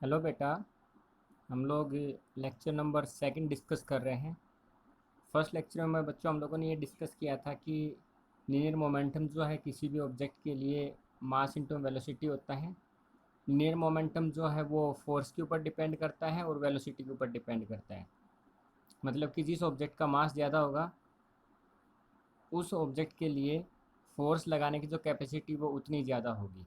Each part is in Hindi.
हेलो बेटा। हम लोग लेक्चर नंबर सेकंड डिस्कस कर रहे हैं। फर्स्ट लेक्चर में बच्चों हम लोगों ने ये डिस्कस किया था कि लीनियर मोमेंटम जो है किसी भी ऑब्जेक्ट के लिए मास इंटू वेलोसिटी होता है। लीनियर मोमेंटम जो है वो फोर्स के ऊपर डिपेंड करता है और वेलोसिटी के ऊपर डिपेंड करता है। मतलब कि जिस ऑब्जेक्ट का मास ज़्यादा होगा उस ऑब्जेक्ट के लिए फोर्स लगाने की जो कैपेसिटी वो उतनी ज़्यादा होगी।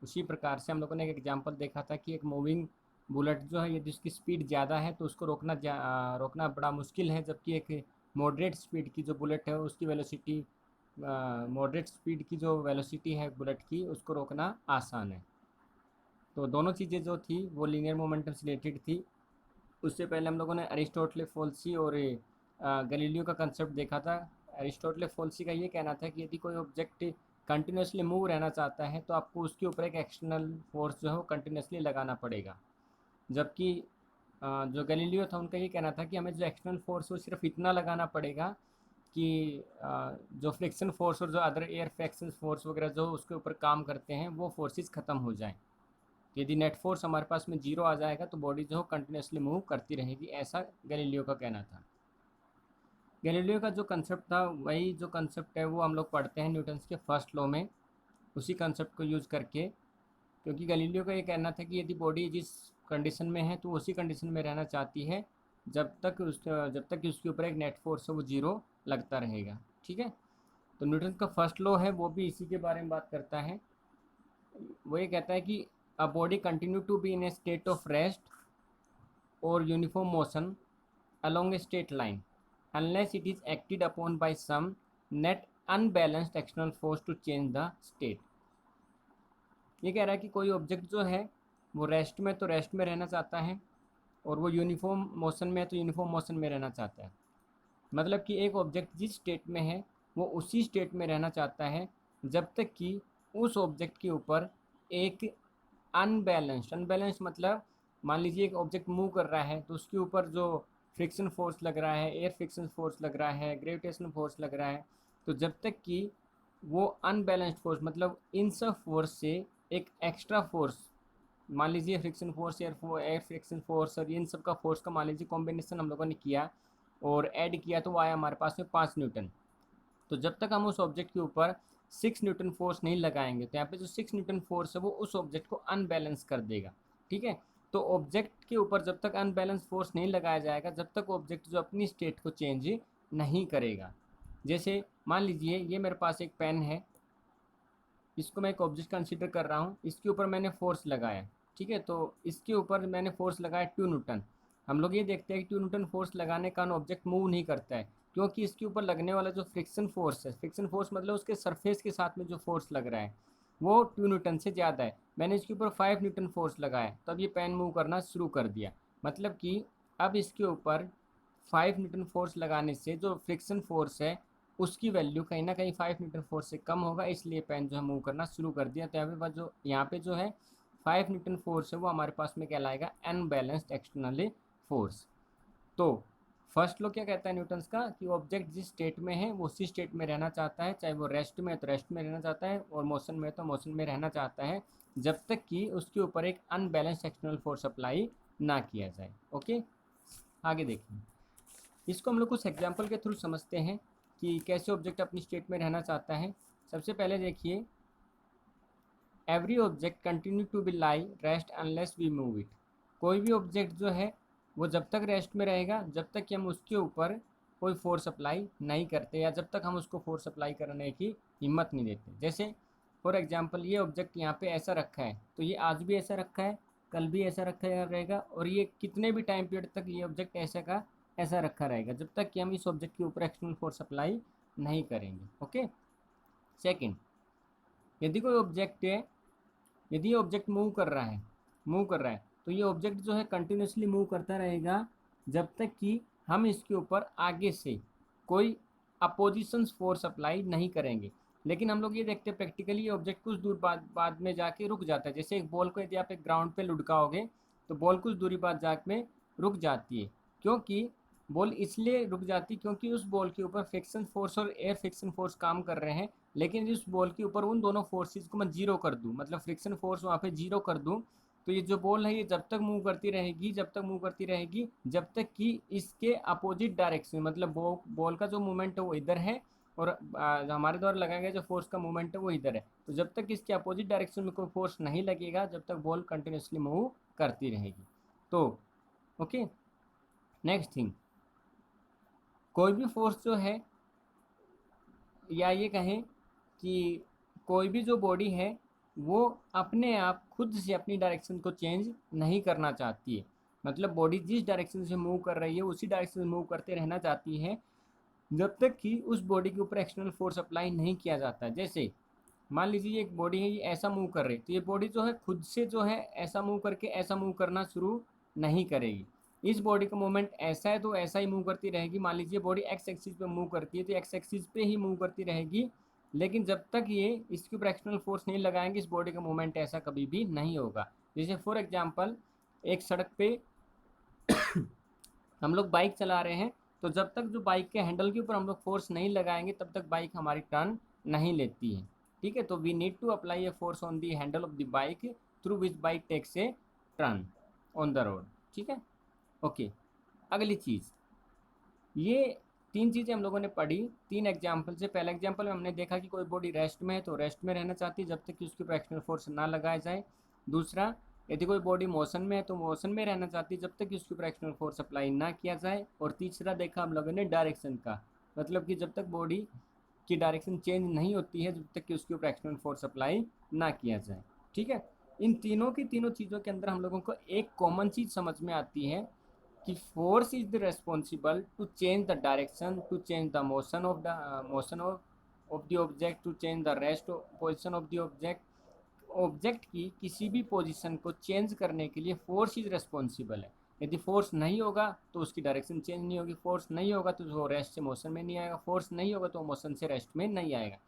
उसी प्रकार से हम लोगों ने एक एग्जांपल देखा था कि एक मूविंग बुलेट जो है यदि उसकी स्पीड ज़्यादा है तो उसको रोकना बड़ा मुश्किल है, जबकि एक मॉडरेट स्पीड की जो बुलेट है उसकी वेलोसिटी मॉडरेट स्पीड की जो वेलोसिटी है बुलेट की उसको रोकना आसान है। तो दोनों चीज़ें जो थी वो लीनियर मोमेंटम से रिलेटेड थी। उससे पहले हम लोगों ने अरिस्टोटले फोल्सी और गैलीलियो का कंसेप्ट देखा था। अरिस्टोटले फोल्सी का ये कहना था कि यदि कोई ऑब्जेक्ट कंटिन्यूसली मूव रहना चाहता है तो आपको उसके ऊपर एक एक्सटर्नल फोर्स जो है वो कंटिन्यूसली लगाना पड़ेगा। जबकि जो गैलीलियो था उनका ये कहना था कि हमें जो एक्सटर्नल फोर्स वो सिर्फ इतना लगाना पड़ेगा कि जो फ्रिक्शन फोर्स और जो अदर एयर फ्रिक्शन फोर्स वगैरह जो उसके ऊपर काम करते हैं वो फोर्सेस ख़त्म हो जाएं। यदि नेट फोर्स हमारे पास में जीरो आ जाएगा तो बॉडी जो है कंटिन्यूसली मूव करती रहेगी, ऐसा गैलीलियो का कहना था। गैलीलियो का जो कंसेप्ट था वही जो कंसेप्ट है वो हम लोग पढ़ते हैं न्यूटन्स के फर्स्ट लॉ में, उसी कंसेप्ट को यूज़ करके। क्योंकि गैलीलियो का ये कहना था कि यदि बॉडी जिस कंडीशन में है तो उसी कंडीशन में रहना चाहती है जब तक कि उसके ऊपर एक नेट फोर्स है वो जीरो लगता रहेगा। ठीक है। तो न्यूटन का फर्स्ट लॉ है वो भी इसी के बारे में बात करता है। वो ये कहता है कि a body continue to be in a state of rest or uniform motion along a straight line unless it is acted upon by some net unbalanced external force to change the state। ये कह रहा है कि कोई ऑब्जेक्ट जो है वो रेस्ट में तो रेस्ट में रहना चाहता है और वो यूनिफॉर्म मोशन में है तो यूनिफॉर्म मोशन में रहना चाहता है। मतलब कि एक ऑब्जेक्ट जिस स्टेट में है वो उसी स्टेट में रहना चाहता है जब तक कि उस ऑब्जेक्ट के ऊपर एक अनबैलेंस्ड मतलब मान लीजिए एक ऑब्जेक्ट मूव कर रहा है तो उसके ऊपर जो फ्रिक्शन फोर्स लग रहा है, एयर फ्रिक्शन फोर्स लग रहा है, ग्रेविटेशनल फोर्स लग रहा है, तो जब तक कि वो अनबैलेंस्ड फोर्स मतलब इन सब फोर्स से एक एक्स्ट्रा फोर्स, मान लीजिए friction force, air friction force और इन सब का फोर्स का मान लीजिए कॉम्बिनेशन हम लोगों ने किया और ऐड किया तो वो आया हमारे पास में 5 न्यूटन। तो जब तक हम उस ऑब्जेक्ट के ऊपर 6 न्यूटन फोर्स नहीं लगाएंगे तो यहाँ पे जो 6 न्यूटन फोर्स है वो उस ऑब्जेक्ट को अनबैलेंस कर देगा। ठीक है। तो ऑब्जेक्ट के ऊपर जब तक अनबैलेंस फोर्स नहीं लगाया जाएगा जब तक ऑब्जेक्ट जो अपनी स्टेट को चेंज नहीं करेगा। जैसे मान लीजिए ये मेरे पास एक पेन है, इसको मैं एक ऑब्जेक्ट कंसिडर कर रहा हूँ, इसके ऊपर मैंने फोर्स लगाया। ठीक है। तो इसके ऊपर मैंने फोर्स लगाया 2 न्यूटन। हम लोग ये देखते हैं कि 2 न्यूटन फोर्स लगाने का ऑब्जेक्ट मूव नहीं करता है क्योंकि इसके ऊपर लगने वाला जो फ्रिक्शन फोर्स है, फ्रिक्शन फोर्स मतलब उसके सरफेस के साथ में जो फोर्स लग रहा है वो 2 न्यूटन से ज़्यादा है। मैंने इसके ऊपर 5 न्यूटन फोर्स लगाया तब ये पेन मूव करना शुरू कर दिया। मतलब कि अब इसके ऊपर 5 न्यूटन फोर्स लगाने से जो फ्रिक्शन फोर्स है उसकी वैल्यू कहीं ना कहीं 5 न्यूटन फोर्स से कम होगा, इसलिए पेन जो है मूव करना शुरू कर दिया। तो यहाँ पे जो है 5 न्यूटन फोर्स है वो हमारे पास में कहलाएगा अनबैलेंस्ड एक्सटर्नली फोर्स। तो फर्स्ट लॉ क्या कहता है न्यूटन्स का कि ऑब्जेक्ट जिस स्टेट में है वो उसी स्टेट में रहना चाहता है, चाहे वो रेस्ट में है तो रेस्ट में रहना चाहता है और मोशन में है तो मोशन में रहना चाहता है जब तक कि उसके ऊपर एक अनबैलेंस्ड एक्सटर्नल फोर्स अप्लाई ना किया जाए। ओके। आगे देखिए, इसको हम लोग कुछ एग्जाम्पल के थ्रू समझते हैं कि कैसे ऑब्जेक्ट अपनी स्टेट में रहना चाहता है। सबसे पहले देखिए, every object continue to be lie rest unless we move it. कोई भी ऑब्जेक्ट जो है वो जब तक रेस्ट में रहेगा जब तक कि हम उसके ऊपर कोई फोर्स अप्लाई नहीं करते या जब तक हम उसको फोर्स अप्लाई करने की हिम्मत नहीं देते। जैसे फॉर एग्जांपल ये ऑब्जेक्ट यहाँ पे ऐसा रखा है तो ये आज भी ऐसा रखा है, कल भी ऐसा रखा रहेगा और ये कितने भी टाइम पीरियड तक ये ऑब्जेक्ट ऐसा का ऐसा रखा रहेगा जब तक कि हम इस ऑब्जेक्ट के ऊपर एक्सटर्नल फोर्स अप्लाई नहीं करेंगे। ओके। सेकंड, यदि कोई ऑब्जेक्ट है, यदि ये ऑब्जेक्ट मूव कर रहा है तो ये ऑब्जेक्ट जो है कंटिन्यूसली मूव करता रहेगा जब तक कि हम इसके ऊपर आगे से कोई अपोजिशन फोर्स अप्लाई नहीं करेंगे। लेकिन हम लोग ये देखते हैं प्रैक्टिकली ये ऑब्जेक्ट कुछ दूर बाद में जाके रुक जाता है। जैसे एक बॉल को यदि आप एक ग्राउंड पे लुढ़काओगे तो बॉल कुछ दूरी बाद जाके में रुक जाती है। क्योंकि बॉल इसलिए रुक जाती है क्योंकि उस बॉल के ऊपर फ्रिक्शन फोर्स और एयर फ्रिक्शन फोर्स काम कर रहे हैं। लेकिन इस बॉल के ऊपर उन दोनों फोर्सेस को मैं जीरो कर दूं, मतलब फ्रिक्शन फोर्स वहाँ पे जीरो कर दूं, तो ये जो बॉल है ये जब तक मूव करती रहेगी, जब तक मूव करती रहेगी जब तक कि इसके अपोजिट डायरेक्शन, मतलब बॉल का जो मूवमेंट है वो इधर है और हमारे द्वारा लगाया गया जो फोर्स का मूवमेंट है वो इधर है। तो जब तक इसके अपोजिट डायरेक्शन में कोई फोर्स नहीं लगेगा जब तक बॉल कंटिन्यूसली मूव करती रहेगी। तो ओके, नेक्स्ट थिंग, कोई भी फोर्स जो है, या ये कहें कि कोई भी जो बॉडी है वो अपने आप खुद से अपनी डायरेक्शन को चेंज नहीं करना चाहती है। मतलब बॉडी जिस डायरेक्शन से मूव कर रही है उसी डायरेक्शन से मूव करते रहना चाहती है जब तक कि उस बॉडी के ऊपर एक्सटर्नल फोर्स अप्लाई नहीं किया जाता। जैसे मान लीजिए एक बॉडी है, ये ऐसा मूव कर रही है, तो ये बॉडी जो है खुद से जो है ऐसा मूव करके ऐसा मूव करना शुरू नहीं करेगी। इस बॉडी का मूवमेंट ऐसा है तो ऐसा ही मूव करती रहेगी। मान लीजिए बॉडी एक्स एक्सिस पे मूव करती है तो एक्स एक्सिस पे ही मूव करती रहेगी, लेकिन जब तक ये इसके ऊपर एक्सटर्नल फोर्स नहीं लगाएंगे इस बॉडी का मूवमेंट ऐसा कभी भी नहीं होगा। जैसे फॉर एग्जाम्पल एक सड़क पे हम लोग बाइक चला रहे हैं, तो जब तक जो बाइक के हैंडल के ऊपर हम लोग फोर्स नहीं लगाएंगे तब तक बाइक हमारी टर्न नहीं लेती है। ठीक है, तो we need to apply a force on the handle of the bike through which bike takes a turn on the road. ठीक है, ओके। अगली चीज़, ये तीन चीज़ें हम लोगों ने पढ़ी तीन एग्जाम्पल से। पहले एग्जाम्पल में हमने देखा कि कोई बॉडी रेस्ट में है तो रेस्ट में रहना चाहती है जब तक कि उसके ऊपर एक्सटर्नल फोर्स ना लगाया जाए। दूसरा, यदि कोई बॉडी मोशन में है तो मोशन में रहना चाहती है जब तक कि उसके ऊपर एक्सटर्नल फोर्स अप्लाई ना किया जाए। और तीसरा देखा हम लोगों ने डायरेक्शन का, मतलब कि जब तक बॉडी की डायरेक्शन चेंज नहीं होती है जब तक कि उसके ऊपर एक्सटर्नल फोर्स अप्लाई ना किया जाए। ठीक है, इन तीनों की तीनों चीज़ों के अंदर हम लोगों को एक कॉमन चीज़ समझ में आती है कि force is the responsible to change the direction, to change the motion of the motion of the object, to change the rest of position of the object। Object की किसी भी पोजीशन को चेंज करने के लिए फोर्स इज रेस्पॉन्सिबल है। यदि फोर्स नहीं होगा तो उसकी डायरेक्शन चेंज नहीं होगी, फोर्स नहीं होगा तो वो रेस्ट से मोशन में नहीं आएगा, फोर्स नहीं होगा तो मोशन से रेस्ट में नहीं आएगा।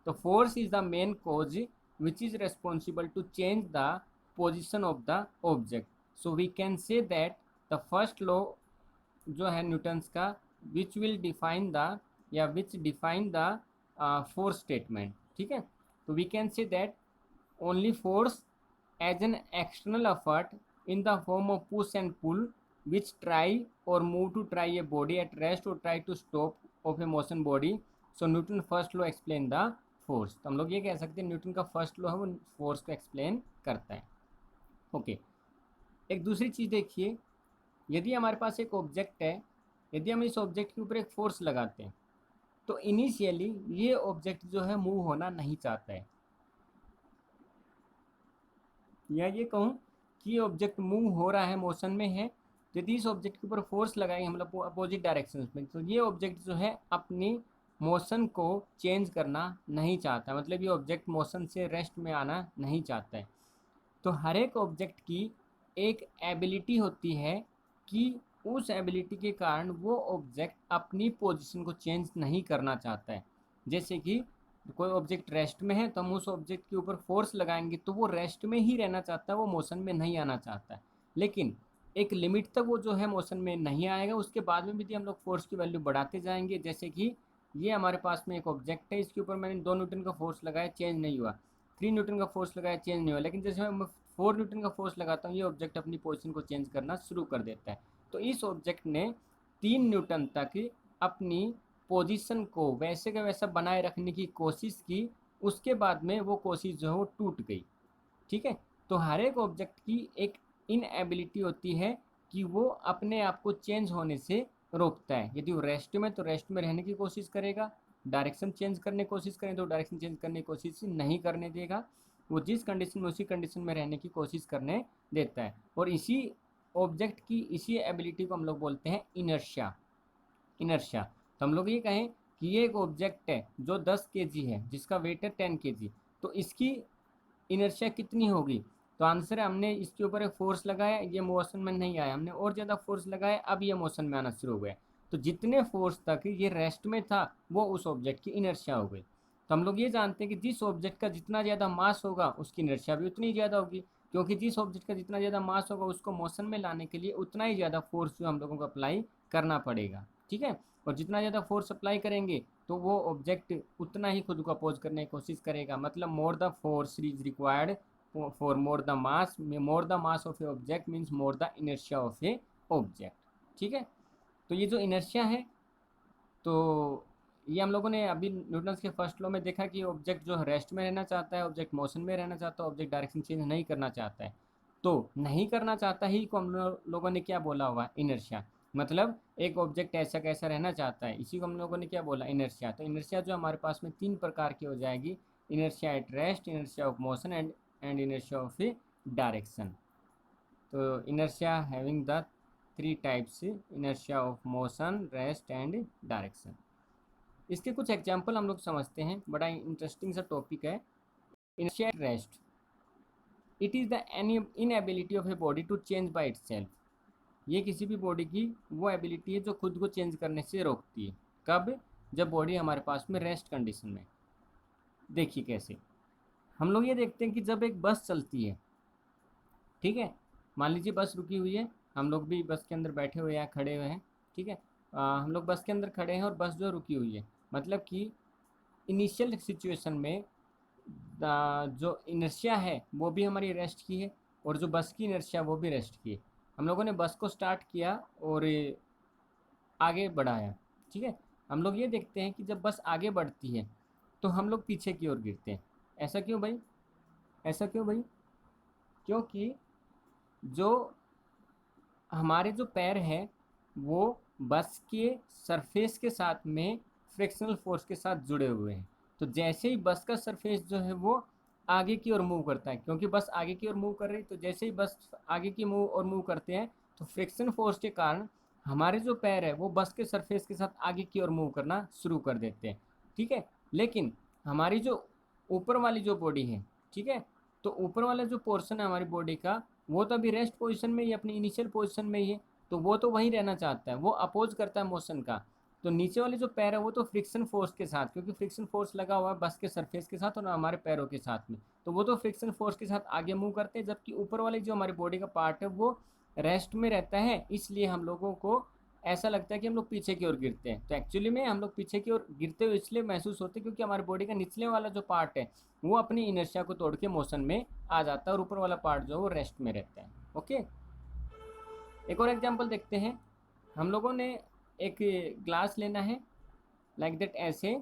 तो force is the main cause which is responsible to change the position of the object. So we can say that the first law जो है न्यूटन्स का, विच विल डिफाइन द या which define the force statement. ठीक है, तो we can say that only force as an external effort in the form of push and pull which try or move to try a body at rest or try to stop of a motion body। so Newton first law explain the force। तो हम लोग ये कह सकते हैं न्यूटन का फर्स्ट लॉ है वो फोर्स को एक्सप्लेन करता है। ओके, एक दूसरी चीज़ देखिए, यदि हमारे पास एक ऑब्जेक्ट है, यदि हम इस ऑब्जेक्ट के ऊपर एक फोर्स लगाते हैं तो इनिशियली ये ऑब्जेक्ट जो है मूव होना नहीं चाहता है, या ये कहूँ कि ऑब्जेक्ट मूव हो रहा है, मोशन में है। तो यदि इस ऑब्जेक्ट के ऊपर फोर्स लगाएंगे हम लोग अपोजिट डायरेक्शन में तो ये ऑब्जेक्ट जो है अपनी मोशन को चेंज करना नहीं चाहता, मतलब ये ऑब्जेक्ट मोशन से रेस्ट में आना नहीं चाहता है। तो हर एक ऑब्जेक्ट की एक एबिलिटी होती है कि उस एबिलिटी के कारण वो ऑब्जेक्ट अपनी पोजीशन को चेंज नहीं करना चाहता है। जैसे कि कोई ऑब्जेक्ट रेस्ट में है तो हम उस ऑब्जेक्ट के ऊपर फोर्स लगाएंगे तो वो रेस्ट में ही रहना चाहता है, वो मोशन में नहीं आना चाहता है। लेकिन एक लिमिट तक वो जो है मोशन में नहीं आएगा, उसके बाद में भी हम लोग फोर्स की वैल्यू बढ़ाते जाएंगे। जैसे कि ये हमारे पास में एक ऑब्जेक्ट है, इसके ऊपर मैंने 2 न्यूटन का फोर्स लगाया, चेंज नहीं हुआ। 3 न्यूटन का फोर्स लगाया, चेंज नहीं हुआ। लेकिन जैसे मैं 4 न्यूटन का फोर्स लगाता हूँ ये ऑब्जेक्ट अपनी पोजीशन को चेंज करना शुरू कर देता है। तो इस ऑब्जेक्ट ने 3 न्यूटन तक अपनी पोजीशन को वैसे का वैसा बनाए रखने की कोशिश की, उसके बाद में वो कोशिश जो है वो टूट गई। ठीक है, तो हर एक ऑब्जेक्ट की एक इनएबिलिटी होती है कि वो अपने आप को चेंज होने से रोकता है। यदि वो रेस्ट में तो रेस्ट में रहने की कोशिश करेगा, डायरेक्शन चेंज करने की कोशिश करें तो डायरेक्शन चेंज करने की कोशिश नहीं करने देगा, वो जिस कंडीशन में उसी कंडीशन में रहने की कोशिश करने देता है। और इसी ऑब्जेक्ट की इसी एबिलिटी को हम लोग बोलते हैं इनर्शिया। इनर्शिया, तो हम लोग ये कहें कि ये एक ऑब्जेक्ट है जो 10 kg है, जिसका वेट है 10 kg, तो इसकी इनर्शिया कितनी होगी? तो आंसर है हमने इसके ऊपर एक फोर्स लगाया, ये मोशन में नहीं आया, हमने और ज़्यादा फोर्स लगाया, अब ये मोशन में आना शुरू हो गया। तो जितने फोर्स तक ये रेस्ट में था वो उस ऑब्जेक्ट की इनर्शिया हो गई। तो हम लोग ये जानते हैं कि जिस ऑब्जेक्ट का जितना ज़्यादा मास होगा उसकी इनर्शिया भी उतनी ज़्यादा होगी, क्योंकि जिस ऑब्जेक्ट का जितना ज़्यादा मास होगा उसको मोशन में लाने के लिए उतना ही ज़्यादा फोर्स जो हम लोगों को अप्लाई करना पड़ेगा। ठीक है, और जितना ज़्यादा फोर्स अप्लाई करेंगे तो वो ऑब्जेक्ट उतना ही खुद को अपोज करने की कोशिश करेगा, मतलब more the force is required for more the mass of A object means more the inertia of A object. ठीक है, तो ये जो इनर्शिया है, तो ये हम लोगों ने अभी न्यूटन्स के फर्स्ट लॉ में देखा कि ऑब्जेक्ट जो है रेस्ट में रहना चाहता है, ऑब्जेक्ट मोशन में रहना चाहता है, ऑब्जेक्ट डायरेक्शन चेंज नहीं करना चाहता है। तो नहीं करना चाहता ही को हम लोगों ने क्या बोला हुआ, इनर्शिया। मतलब एक ऑब्जेक्ट ऐसा कैसा रहना चाहता है, इसी को हम लोगों ने क्या बोला, इनर्शिया। तो इनर्शिया जो हमारे पास में 3 प्रकार की हो जाएगी, inertia at rest, inertia of motion and inertia of direction. तो inertia having the 3 types, inertia of motion, rest and direction. इसके कुछ एग्जाम्पल हम लोग समझते हैं, बड़ा इंटरेस्टिंग सा टॉपिक है। Inertia at rest, it is the inability of a body to change by itself. ये किसी भी बॉडी की वो एबिलिटी है जो खुद को चेंज करने से रोकती है। कब? जब बॉडी हमारे पास में रेस्ट कंडीशन में। देखिए कैसे, हम लोग ये देखते हैं कि जब एक बस चलती है, ठीक है, मान लीजिए बस रुकी हुई है, हम लोग भी बस के अंदर बैठे हुए हैं, खड़े हुए हैं, ठीक है, हम लोग बस के अंदर खड़े हैं और बस जो रुकी हुई है, मतलब कि इनिशियल सिचुएशन में जो इनर्शिया है वो भी हमारी रेस्ट की है, और जो बस की इनर्शिया वो भी रेस्ट की है। हम लोगों ने बस को स्टार्ट किया और आगे बढ़ाया, ठीक है। हम लोग ये देखते हैं कि जब बस आगे बढ़ती है तो हम लोग पीछे की ओर गिरते हैं। ऐसा क्यों भाई? ऐसा क्यों भाई? क्योंकि जो हमारे जो पैर हैं वो बस के सरफेस के साथ में फ्रिक्शनल फोर्स के साथ जुड़े हुए हैं। तो जैसे ही बस का सरफेस जो है वो आगे की ओर मूव करता है, क्योंकि बस आगे की ओर मूव कर रही, तो जैसे ही बस आगे की मूव करते हैं तो फ्रिक्शन फोर्स के कारण हमारे जो पैर है वो बस के सरफेस के साथ आगे की ओर मूव करना शुरू कर देते हैं, ठीक है। लेकिन हमारी जो ऊपर वाली जो बॉडी है, ठीक है, तो ऊपर वाला जो पोर्शन है हमारी बॉडी का, वो तो अभी रेस्ट पोजीशन में ही, अपनी इनिशियल पोजीशन में ही है, तो वो तो वहीं रहना चाहता है, वो अपोज करता है मोशन का। तो नीचे वाले जो पैर है वो तो फ्रिक्शन फोर्स के साथ, क्योंकि फ्रिक्शन फोर्स लगा हुआ है बस के सरफेस के साथ और हमारे पैरों के साथ में, तो वो तो फ्रिक्शन फोर्स के साथ आगे मूव करते हैं, जबकि ऊपर वाली जो हमारी बॉडी का पार्ट है वो रेस्ट में रहता है। इसलिए हम लोगों को ऐसा लगता है कि हम लोग पीछे की ओर गिरते हैं। तो एक्चुअली में हम लोग पीछे की ओर गिरते हुए इसलिए महसूस होते हैं क्योंकि हमारी बॉडी का निचले वाला जो पार्ट है वो अपनी इनर्शिया को तोड़ के मोशन में आ जाता है और ऊपर वाला पार्ट जो है वो रेस्ट में रहता है। ओके, एक और एग्जांपल देखते हैं। हम लोगों ने एक ग्लास लेना है, लाइक दैट, ऐसे।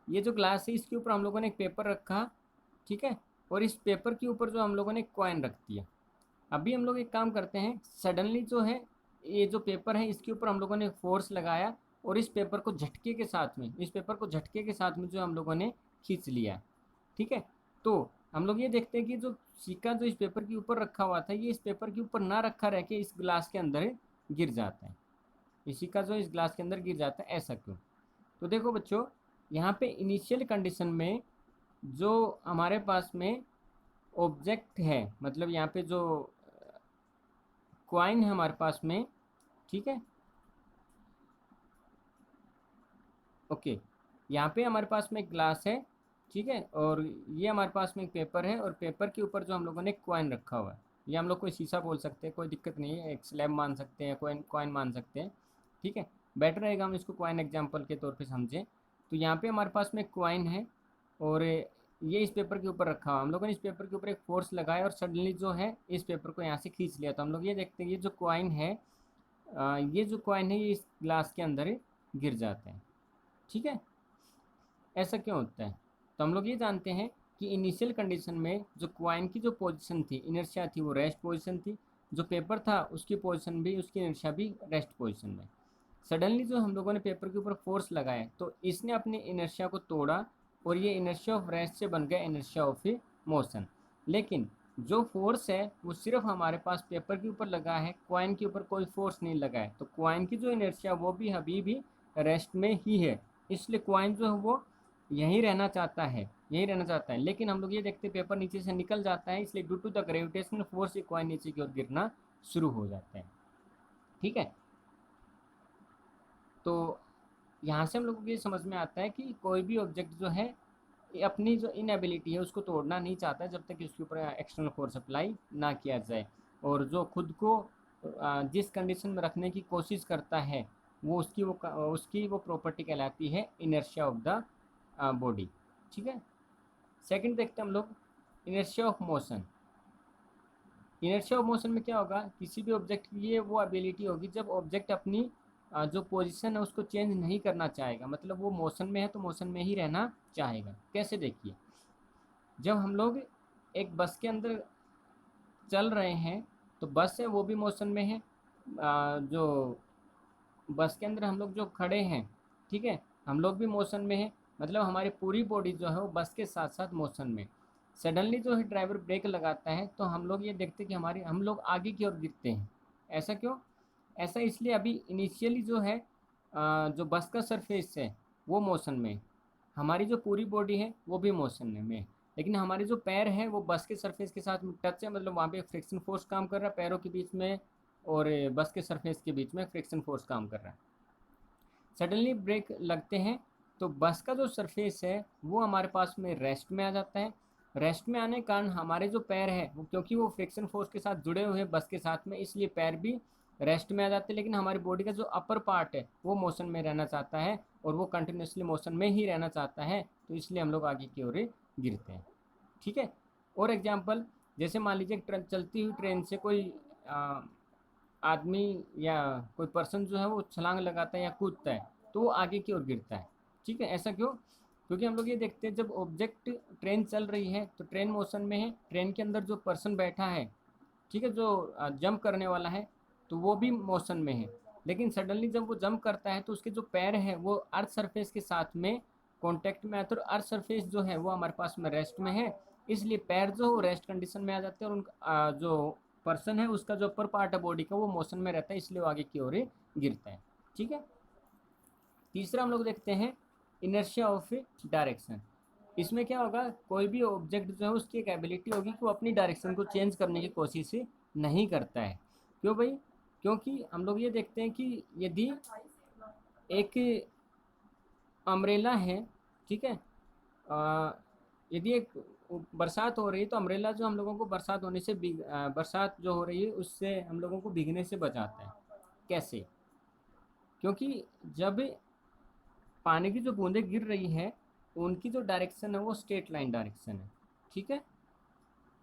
ये जो ग्लास है इसके ऊपर हम लोगों ने एक पेपर रखा, ठीक है, और इस पेपर के ऊपर जो हम लोगों ने कॉइन रख दिया। अभी हम लोग एक काम करते हैं, सडनली जो है ये जो पेपर है इसके ऊपर हम लोगों ने फोर्स लगाया और इस पेपर को झटके के साथ में, इस पेपर को झटके के साथ में जो हम लोगों ने खींच लिया, ठीक है। तो हम लोग ये देखते हैं कि जो सिक्का जो इस पेपर के ऊपर रखा हुआ था ये इस पेपर के ऊपर ना रखा रह के इस ग्लास के अंदर गिर जाता है। ये सिक्का जो इस ग्लास के अंदर गिर जाता है, ऐसा क्यों? तो देखो बच्चों, यहाँ पे इनिशियल कंडीशन में जो हमारे पास में ऑब्जेक्ट है, मतलब यहाँ पे जो कॉइन है हमारे पास में, ठीक है, ओके, यहाँ पे हमारे पास में एक ग्लास है, ठीक है, और ये हमारे पास में एक पेपर है, और पेपर के ऊपर जो हम लोगों ने कॉइन रखा हुआ है, ये हम लोग कोई शीशा बोल सकते हैं, कोई दिक्कत नहीं है, एक स्लैब मान सकते हैं, कॉइन कॉइन मान सकते हैं, ठीक है। बेटर रहेगा हम इसको कॉइन एग्जाम्पल के तौर पे समझें। तो यहाँ पे हमारे पास में कॉइन है और ये इस पेपर के ऊपर रखा हुआ, हम लोगों ने इस पेपर के ऊपर एक फोर्स लगाया और सडनली जो है इस पेपर को यहाँ से खींच लिया। तो हम लोग ये देखते हैं ये जो कॉइन है, ये जो कॉइन है ये इस ग्लास के अंदर गिर जाता है, ठीक है। ऐसा क्यों होता है? तो हम लोग ये जानते हैं कि इनिशियल कंडीशन में जो कॉइन की जो पोजीशन थी, इनर्शिया थी, वो रेस्ट पोजीशन थी। जो पेपर था उसकी पोजीशन भी, उसकी इनर्शिया भी रेस्ट पोजीशन में। सडनली जो हम लोगों ने पेपर के ऊपर फोर्स लगाया तो इसने अपनी इनर्शिया को तोड़ा और ये इनर्शिया ऑफ रेस्ट से बन गया इनर्शिया ऑफ मोशन। लेकिन जो फोर्स है वो सिर्फ हमारे पास पेपर के ऊपर लगा है, कॉइन के ऊपर कोई फोर्स नहीं लगा है। तो कॉइन की जो इनर्शिया वो भी अभी भी रेस्ट में ही है, इसलिए कॉइन जो है वो यहीं रहना चाहता है, यहीं रहना चाहता है। लेकिन हम लोग ये देखते हैं पेपर नीचे से निकल जाता है, इसलिए due to the gravitational force ये कॉइन नीचे की ओर गिरना शुरू हो जाता है, ठीक है। तो यहाँ से हम लोगों को ये समझ में आता है कि कोई भी ऑब्जेक्ट जो है ये अपनी जो इनएबिलिटी है उसको तोड़ना नहीं चाहता है जब तक कि उसके ऊपर एक्सटर्नल फोर्स अप्लाई ना किया जाए। और जो खुद को जिस कंडीशन में रखने की कोशिश करता है वो उसकी वो प्रॉपर्टी कहलाती है इनर्शिया ऑफ द बॉडी, ठीक है। सेकंड देखते हैं हम लोग, inertia of motion. Inertia of motion में क्या होगा, किसी भी ऑब्जेक्ट की ये वो एबिलिटी होगी जब ऑब्जेक्ट अपनी जो पोजीशन है उसको चेंज नहीं करना चाहेगा, मतलब वो मोशन में है तो मोशन में ही रहना चाहेगा। कैसे, देखिए, जब हम लोग एक बस के अंदर चल रहे हैं तो बस है वो भी मोशन में है, जो बस के अंदर हम लोग जो खड़े हैं, ठीक है, हम लोग भी मोशन में हैं, मतलब हमारी पूरी बॉडी जो है वो बस के साथ साथ मोशन में। सडनली जो है ड्राइवर ब्रेक लगाता है तो हम लोग ये देखते हैं कि हम लोग आगे की ओर गिरते हैं। ऐसा क्यों? ऐसा इसलिए, अभी इनिशियली जो है जो बस का सरफेस है वो मोशन में, हमारी जो पूरी बॉडी है वो भी मोशन में है, लेकिन हमारे जो पैर हैं वो बस के सरफेस के साथ टच है, मतलब वहाँ पे फ्रिक्शन फोर्स काम कर रहा है पैरों के बीच में, और बस के सरफेस के बीच में फ्रिक्शन फोर्स काम कर रहा है। सडनली ब्रेक लगते हैं तो बस का जो सरफेस है वो हमारे पास में रेस्ट में आ जाता है। रेस्ट में आने के कारण हमारे जो पैर है वो, क्योंकि वो फ्रिक्शन फोर्स के साथ जुड़े हुए हैं बस के साथ में, इसलिए पैर भी रेस्ट में आ जाते हैं, लेकिन हमारी बॉडी का जो अपर पार्ट है वो मोशन में रहना चाहता है और वो कंटिन्यूसली मोशन में ही रहना चाहता है, तो इसलिए हम लोग आगे की ओर गिरते हैं। ठीक है। और एग्जांपल, जैसे मान लीजिए चलती हुई ट्रेन से कोई आदमी या कोई पर्सन जो है वो छलांग लगाता है या कूदता है तो वो आगे की ओर गिरता है। ठीक है, ऐसा क्यों? क्योंकि हम लोग ये देखते हैं जब ऑब्जेक्ट, ट्रेन चल रही है तो ट्रेन मोशन में है, ट्रेन के अंदर जो पर्सन बैठा है, ठीक है, जो जंप करने वाला है, तो वो भी मोशन में है, लेकिन सडनली जब वो जंप करता है तो उसके जो पैर है वो अर्थ सरफेस के साथ में कॉन्टैक्ट में आते हैं, और अर्थ सरफेस जो है वो हमारे पास में रेस्ट में है, इसलिए पैर जो रेस्ट कंडीशन में आ जाते हैं, और उनका जो पर्सन है उसका जो अपर पार्ट है बॉडी का वो मोशन में रहता है, इसलिए वो आगे की ओर गिरता है। ठीक है। तीसरा हम लोग देखते हैं इनर्शिया ऑफ डायरेक्शन। इसमें क्या होगा, कोई भी ऑब्जेक्ट जो है उसकी एक एबिलिटी होगी कि वो अपनी डायरेक्शन को चेंज करने की कोशिश नहीं करता है। क्यों भाई? क्योंकि हम लोग ये देखते हैं कि यदि एक अम्ब्रेला है, ठीक है, यदि एक बरसात हो रही है तो अम्ब्रेला जो हम लोगों को बरसात होने से बरसात जो हो रही है उससे हम लोगों को भीगने से बचाता है। कैसे? क्योंकि जब पानी की जो बूंदें गिर रही है उनकी जो डायरेक्शन है वो स्ट्रेट लाइन डायरेक्शन है। ठीक है,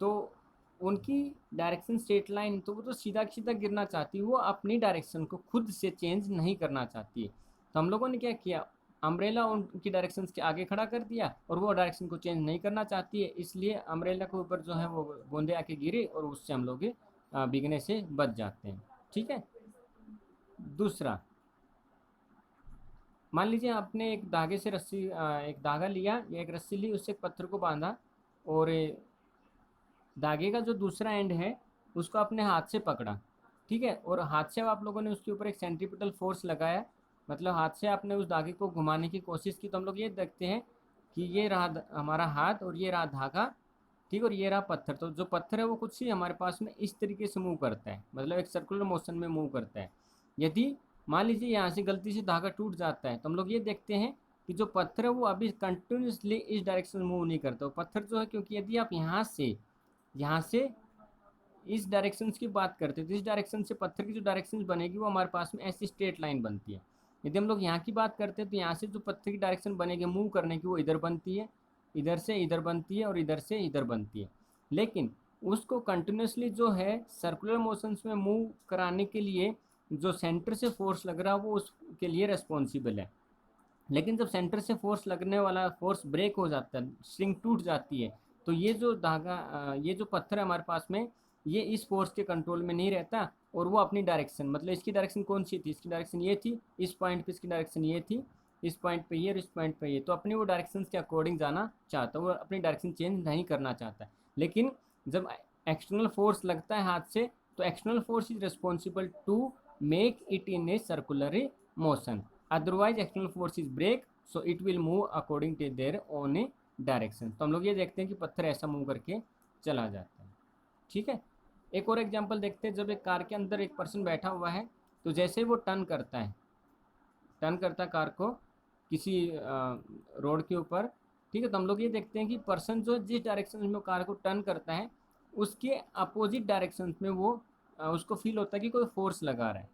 तो उनकी डायरेक्शन स्ट्रेट लाइन, तो वो तो सीधा सीधा गिरना चाहती है, वो अपनी डायरेक्शन को खुद से चेंज नहीं करना चाहती है। तो हम लोगों ने क्या किया, अम्ब्रेला उनकी डायरेक्शन के आगे खड़ा कर दिया और वो डायरेक्शन को चेंज नहीं करना चाहती है, इसलिए अम्ब्रेला के ऊपर जो है वो बूंदे आके गिरी और उससे हम लोग भीगने से बच जाते हैं। ठीक है। दूसरा, मान लीजिए आपने एक धागे से रस्सी, एक धागा लिया या एक रस्सी ली, उससे एक पत्थर को बांधा, और धागे का जो दूसरा एंड है उसको अपने हाथ से पकड़ा। ठीक है, और हाथ से आप लोगों ने उसके ऊपर एक सेंट्रीपिटल फोर्स लगाया, मतलब हाथ से आपने उस धागे को घुमाने की कोशिश की, तो हम लोग ये देखते हैं कि ये रहा हमारा हाथ और ये रहा धागा, ठीक, और ये रहा पत्थर। तो जो पत्थर है वो कुछ ही हमारे पास में इस तरीके से मूव करता है, मतलब एक सर्कुलर मोशन में मूव करता है। यदि मान लीजिए यहाँ से गलती से धागा टूट जाता है तो हम लोग ये देखते हैं कि जो पत्थर है वो अभी कंटिन्यूसली इस डायरेक्शन में मूव नहीं करता वो पत्थर जो है, क्योंकि यदि आप यहाँ से इस डायरेक्शन की बात करते हैं तो इस डायरेक्शन से पत्थर की जो डायरेक्शन बनेगी वो हमारे पास में ऐसी स्ट्रेट लाइन बनती है। यदि हम लोग यहाँ की बात करते हैं तो यहाँ से जो पत्थर की डायरेक्शन बनेगी मूव करने की वो इधर बनती है, इधर से इधर बनती है और इधर से इधर बनती है। लेकिन उसको कंटिन्यूसली जो है सर्कुलर मोशंस में मूव कराने के लिए जो सेंटर से फोर्स लग रहा है वो उसके लिए रेस्पॉन्सिबल है। लेकिन जब सेंटर से फोर्स लगने वाला फोर्स ब्रेक हो जाता है, स्ट्रिंग टूट जाती है, तो ये जो धागा, ये जो पत्थर है हमारे पास में, ये इस फोर्स के कंट्रोल में नहीं रहता, और वो अपनी डायरेक्शन, मतलब इसकी डायरेक्शन कौन सी थी, इसकी डायरेक्शन ये थी, इस पॉइंट पे इसकी डायरेक्शन ये थी, इस पॉइंट पे ये और इस पॉइंट पे ये, तो अपनी वो डायरेक्शन के अकॉर्डिंग जाना चाहता है, वो अपनी डायरेक्शन चेंज नहीं करना चाहता। लेकिन जब एक्सटर्नल फोर्स लगता है हाथ से, तो external force is responsible to make it in a circular motion, otherwise external forces break, so it will move according to their own a direction. तो हम लोग ये देखते हैं कि पत्थर ऐसा मूव करके चला जाता है। ठीक है। एक और एग्जांपल देखते हैं, जब एक कार के अंदर एक पर्सन बैठा हुआ है तो जैसे वो टर्न करता है, टर्न करता है कार को किसी रोड के ऊपर, ठीक है, तो हम लोग ये देखते हैं कि पर्सन जो जिस डायरेक्शन में कार को टर्न करता है उसके अपोजिट डायरेक्शन में वो उसको फील होता है कि कोई फोर्स लगा रहा है।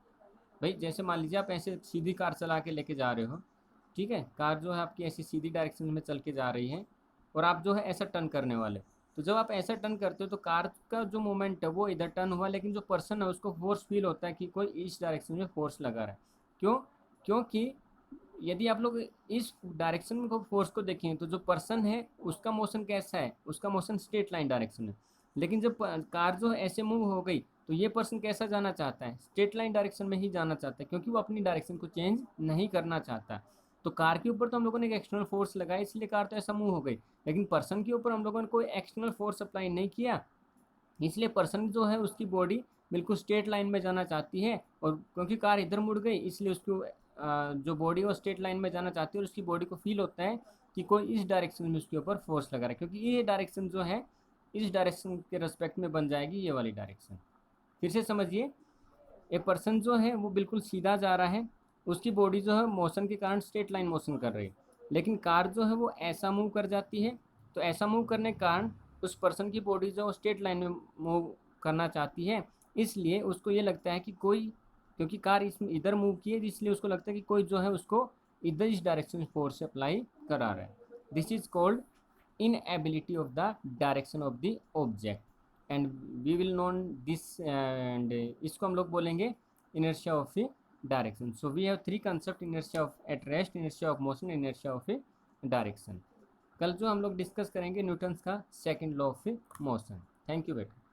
भाई जैसे मान लीजिए आप ऐसे सीधी कार चला के लेके जा रहे हो, ठीक है, कार जो है आपकी ऐसी सीधी डायरेक्शन में चल के जा रही है और आप जो है ऐसा टर्न करने वाले, तो जब आप ऐसा टर्न करते हो तो कार का जो मोमेंट है वो इधर टर्न हुआ, लेकिन जो पर्सन है उसको फोर्स फील होता है कि कोई इस डायरेक्शन में फोर्स लगा रहा है। क्यों? क्योंकि यदि आप लोग इस डायरेक्शन को फोर्स को देखें तो जो पर्सन है उसका मोशन कैसा है, उसका मोशन स्ट्रेट लाइन डायरेक्शन है। लेकिन जब कार जो है ऐसे मूव हो गई तो ये पर्सन कैसा जाना चाहता है, स्ट्रेट लाइन डायरेक्शन में ही जाना चाहता है, क्योंकि वो अपनी डायरेक्शन को चेंज नहीं करना चाहता। तो कार के ऊपर तो हम लोगों ने एक एक्सटर्नल फोर्स लगाया इसलिए कार तो ऐसा मूव हो गई, लेकिन पर्सन के ऊपर हम लोगों ने कोई एक्सटर्नल फोर्स अप्लाई नहीं किया, इसलिए पर्सन जो है उसकी बॉडी बिल्कुल स्ट्रेट लाइन में जाना चाहती है। और क्योंकि कार इधर मुड़ गई इसलिए उसकी जो बॉडी है वो स्ट्रेट लाइन में जाना चाहती है, और उसकी बॉडी को फील होता है कि कोई इस डायरेक्शन में उसके ऊपर फोर्स लगा रहा है, क्योंकि ये डायरेक्शन जो है इस डायरेक्शन के रेस्पेक्ट में बन जाएगी ये वाली डायरेक्शन। फिर से समझिए, एक पर्सन जो है वो बिल्कुल सीधा जा रहा है, उसकी बॉडी जो है मोशन के कारण स्ट्रेट लाइन मोशन कर रही है, लेकिन कार जो है वो ऐसा मूव कर जाती है। तो ऐसा मूव करने के कारण उस पर्सन की बॉडी जो स्ट्रेट लाइन में मूव करना चाहती है, इसलिए उसको ये लगता है कि कोई, क्योंकि कार इसमें इधर मूव की है इसलिए उसको लगता है कि कोई जो है उसको इधर इस डायरेक्शन में फोर्स अप्लाई करा रहा है। This is called inability of the direction of the object and we will known this and इसको हम लोग बोलेंगे inertia of a direction. So we have three concept: inertia of at rest, inertia of motion, inertia of a direction. कल जो हम लोग डिस्कस करेंगे न्यूटन्स का second law of motion. Thank you बेटा।